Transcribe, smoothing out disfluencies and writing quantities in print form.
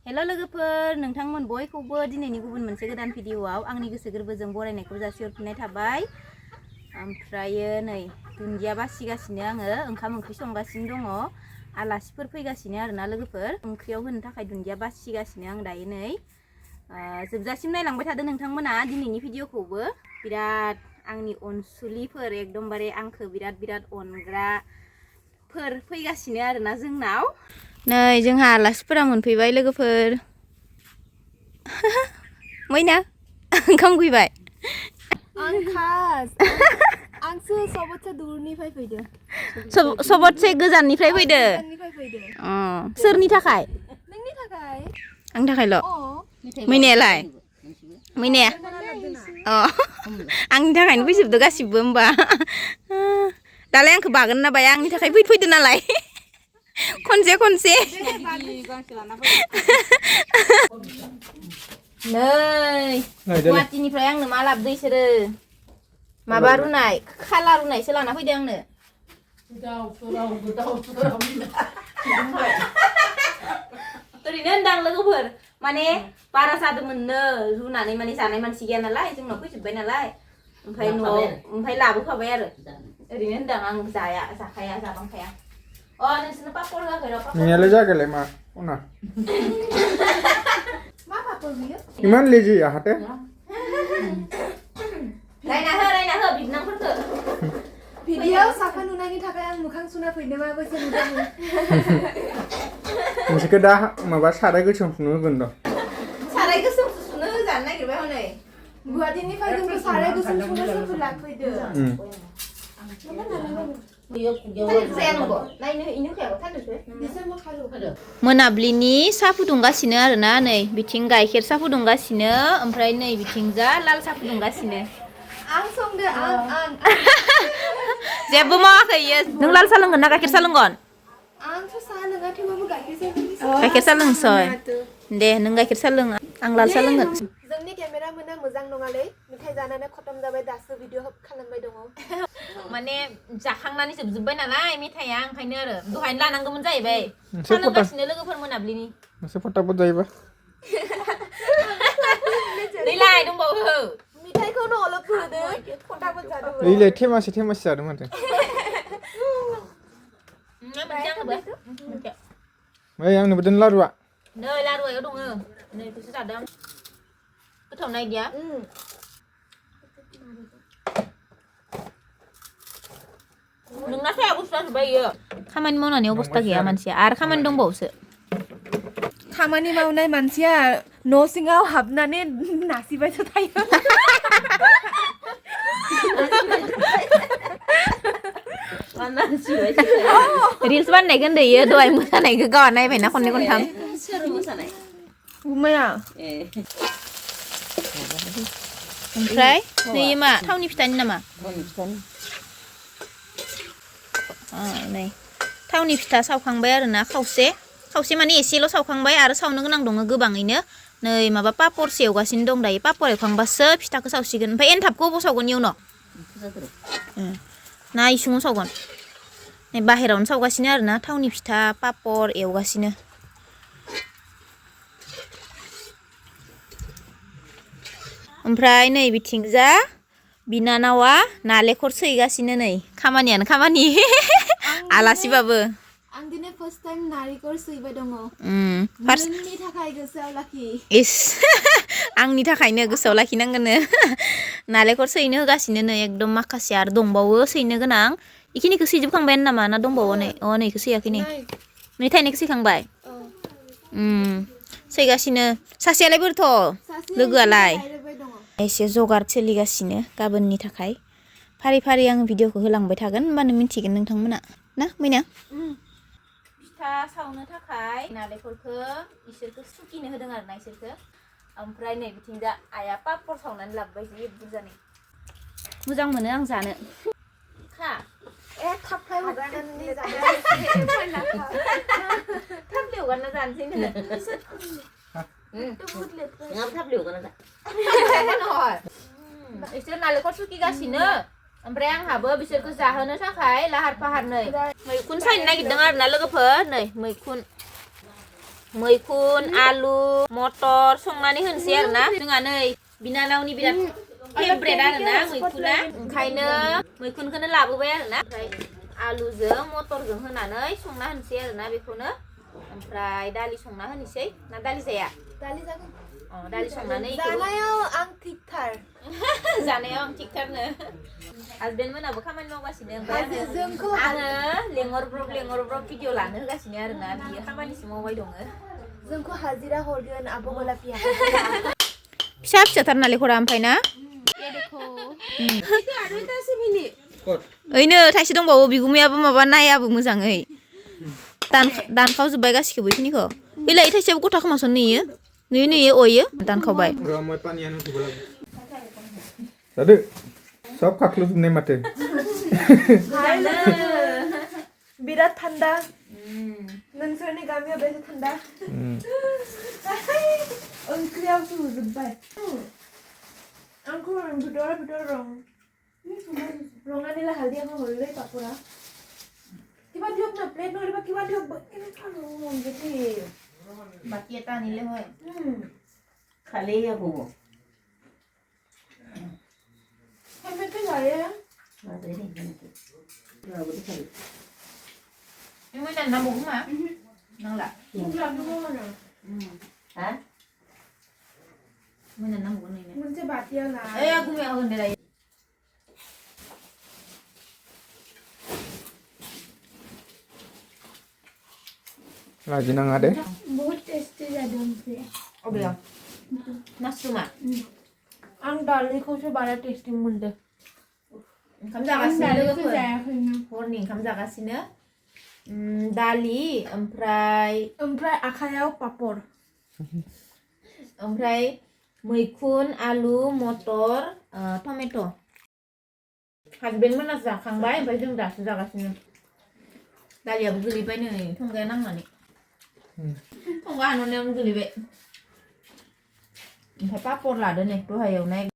हेल' लोगोफोर नोंथांमोन बयखौबो दिनैनि गुबुन मोनसे गोदान भिडिअआव आंनि गोसो गोरबोजों बरायनायखौ जासिहरफिननाय थाबाय। ओमफ्रायो नै दुन्दिया बासिगासिनो आङो ओंखाम ओंख्रि संगासिनो दङ। आलासिफोर फैगासिनो आरोना लोगोफोर ओंख्रियाव होनो थाखाय दुन्दिया बासिगासिनो आं दायो नै जोबजासिम नायलांबाय थादो नोंथांमोना दिनैनि भिडिअखौबो। बिराद आंनि अनसुलिफोर एकदमबारे आंखौ बिराद अनग्राफोर फैगासिनो आरोना जोंनाव। नै जोंहा आलासिफोरा मोनफैबाय लोगोफोर। मैना ओंखाम फैबाय। आंसो सबसे दूरनिफ्राय फैदो। सबसे गोजाननिफ्राय फैदो। सोरनि थाखाय? नोंनि थाखाय। आंनि थाखायल'। मैनायालाय? मैनाया? आंनि थाखायनो फैजोबदो गासिबो होमबा। दालाय आंखौ बागोन ना बाया आंनि थाखाय फैदो नालाय। खनसे नै गुवाहाटीनिफ्राय आंनो मा लाबोदो इसोरो माबा रुनाय खाला रुनायसो लाना फैदो आंनो। ओरैनो होनदां लोगोफोर माने बारा जादोंमोननो रुनानै माने जानाय मानसि गैया नालाय जोंनाव फैजोब्बाय नालाय ओमफ्राय न'आव ओमफ्राय लाबोफाबाय आरो ओरैनो होनदां आं जाखाया जाबांखाया। नोंसोरनो पापर होआखै र' पापर नोंनियालाय जागायलाय मा उना मा पापर बियो? इमान लेजि आहाते रायना हो बिबनांफोरखौ। भिडिअ साफा नुनायनि थाखाय आं मोखां सुना फैनो मा बैसो नुदोंमोन। नोंसोरखौ दा माबा साराय गोसोम सुनो होगोन र'। साराय गोसोम सुनो जानो नागिरबाय हनै। गुवाहाटीनिफ्राय जोंखौ साराय गोसोम सुनो लाफैदो। मोनाबिलिनि साहा फुदुंगासिनो आरोना नै बिथिं गाइखेर साहा फुदुंगासिनो ओमफ्राय नै बिथिंजा लाल साहा फुदुंगासिनो। आं संदो आं जेबो मावाखै इयो। नों लाल साहा लोंगोन ना गाइखेर साहा लोंगोन? आंथ' साहा लोङा थेवबाबो गाइखेर साहा गाइखेर साहा लोंसै दे नों गाइखेर साहा लों आं लाल साहा लोंगोन। जोंनि केमेरामेना मोजां नङालै मेथाइ जानानै खतम जाबाय दासो भिडिअ खालामबाय दङ। माने जाखांनानै जोबजोब्बाय नालाय मेथाइया ओंखायनो आरो दहायनो लानांगौमोन जाहैबाय। साहा लोंगासिनो लोगोफोर मोनाबिलिनि। नोंसोर फटाफट जायोबा। नैलाय दंबावो। मेथाइखौनो अलप होदो फटाफट जादो। ओइलाय थेमासे जादों माथो। ओइ आंनोबो दोन लारुआ। नै लारुआयाव दङ नै बेखौसो जादों आं। गोथाव ना इदिया? नोंना साया बुस्थुआ जोब्बाय इयो। खामानि मावनानै अबस्था गैया मानसिया आरो खामानि दंबावोसो। खामानि मावनाय मानसिया न' सिङाव हाबनानै नासिबायसो थायो। रिल्स बानायनायखौ होनदो इयो दहाय मोसानायखौ गावहा नायबायना खननै खनथाम। सोर मोसानाय? गुमाया। ओमफ्राय नै मा थावनि फिथानि नामा? नै थावनि फिथा सावखांबाय आरोना खावसे माने एसेल' सावखांबाय आरो सावनो गोनां दङ गोबाङैनो। नै माबा पापर एवगासिनो दं दायो पापर एवखांबासो फिथाखौ सावसिगोन। ओमफ्राय एनथाबखौ अबाव सावगोन इयुनाव? ना इसुङाव सावगोन? नै बाहेरायावनो सावगासिनो आरोना थावनि फिथा पापर एवगासिनो। ओमफ्राय नै बिथिंजा बिनानावा नालेंखर सैगासिनो नै खामानियानो खामानि आलासिबाबो। आं दिनै फार्स्ट टाइम नारेंखल सैबाय दङ। नोंनि थाखाय गोसोआव लाखि। इस आंनि थाखायनो गोसोआव लाखिनांगोननो। नालेंखर सैनो होगासिनो नै एकदम माखासे आरो दंबावो सैनो गोनां। इखिनिखौ सैजोबखांबायानो नामा ना दंबावो नै नैखौ सैयाखै नै थाइनायखौ सैखांबाय। सैगासिनो सासेयालाय बोरैथ' लोगोआलाय एसे जगार सोलिगासिनो गाबोननि थाखाय। फारि फारि आं भिडिअखौ होलांबाय थागोन होमबानो मिन्थिगोन नोंथांमोना ना मैना? फिथा सावनो थाखाय नालेंखरखौ इसोरखौ सुखिनो होदों आरोना इसोरखौ। ओमफ्राय नै बिथिंजा आइया पापर सावनानै लाबोबाय जि बुरजानि। मोजां मोनो आं जानो। खा थाबथाय हगारनानै थाब्लि हगारना जानोसै नोङो। इसोर नालेंखर सुखिगासिनो ओमफ्राय आंहाबो बिसोरखौ जाहोनो थाखाय लाहार फाहार नै मैखुन सायनो नागिरदों आरोना लोगोफोर नै मैखुन मैखुन आलु मटर संनानै होनोसै आरोना जोंहा नै बिनानावनि बिराद फेभरेट आरोना मैखुना ओंखायनो मैखुनखौनो लाबोबाय आरोना ओमफ्राय आलुजों मटरजों होनानै संना होनोसै आरोना बेखौनो ओमफ्राय दालि संना होनोसै ना दालि जाया दालि जागोन दालि संनानै जानायाव आं थिगथार जानायाव आं थिगथारनो हासबेन्ड मोनाबो खामानि मावगासिनो ओमफ्राय आङो लेंहरब्रब भिडिअ लानो होगासिनो आरोना बियो खामानिसो मावबाय दङ जोंखौ हाजिरा हरगोन आब' गलापिया फिसा फिसाथार नालेंखरा ओमफ्राय ना ओइनो थाइसे दंबावो बिगुमायाबो माबा नायाबो मोजाङै दानखावजोब्बाय गासिखौबो बेखिनिखौ बेलाय थाइसेयाबो गथा खोमासन नुयो अयो दानखावबाय जादो सब खाख्लुजोबनाय माथो बिराद थान्दा नोंसोरनि गामियाव बेसे थान्दा ओंख्रियावसो होजोब्बाय आंखौ बिदर रं रङा नीला हालधि आंखौ हरलै पापरा কিবা দিয়ক না প্লেট নহলে কিবা দিয়ক কেনেকুৱা ৰং বেছি বাকি এটা আনিলে হয় খালেই হ'ব কেনেকৈ যায় মই নানাবো মা নালা ha মই নানাবো নাই मोनसे बाटियाव ना ए गुमिया होगोन दे लाजिनाङा दे बहुत टेस्टी जादों ओंख्रिया अबेयाव नास्रुमा आं दालिखौसो बारा टेस्टी मोनदों ओंखाम जागासिनो लोगोफोर जायाखैनो हरनि ओंखाम जागासिनो दालि ओमफ्राय आखायाव पापर ओमफ्राय मैखुन आलु मटर टमेट' हासबेन्ड मोना जाखांबाय ओमफ्राय जों दासो जागासिनो दालियाबो गोलैबाय नै थंगाया नांनानै थंगा हानहरनायावनो गोलैबाय ओमफ्राय पापर लादो नै दहाय एवनाय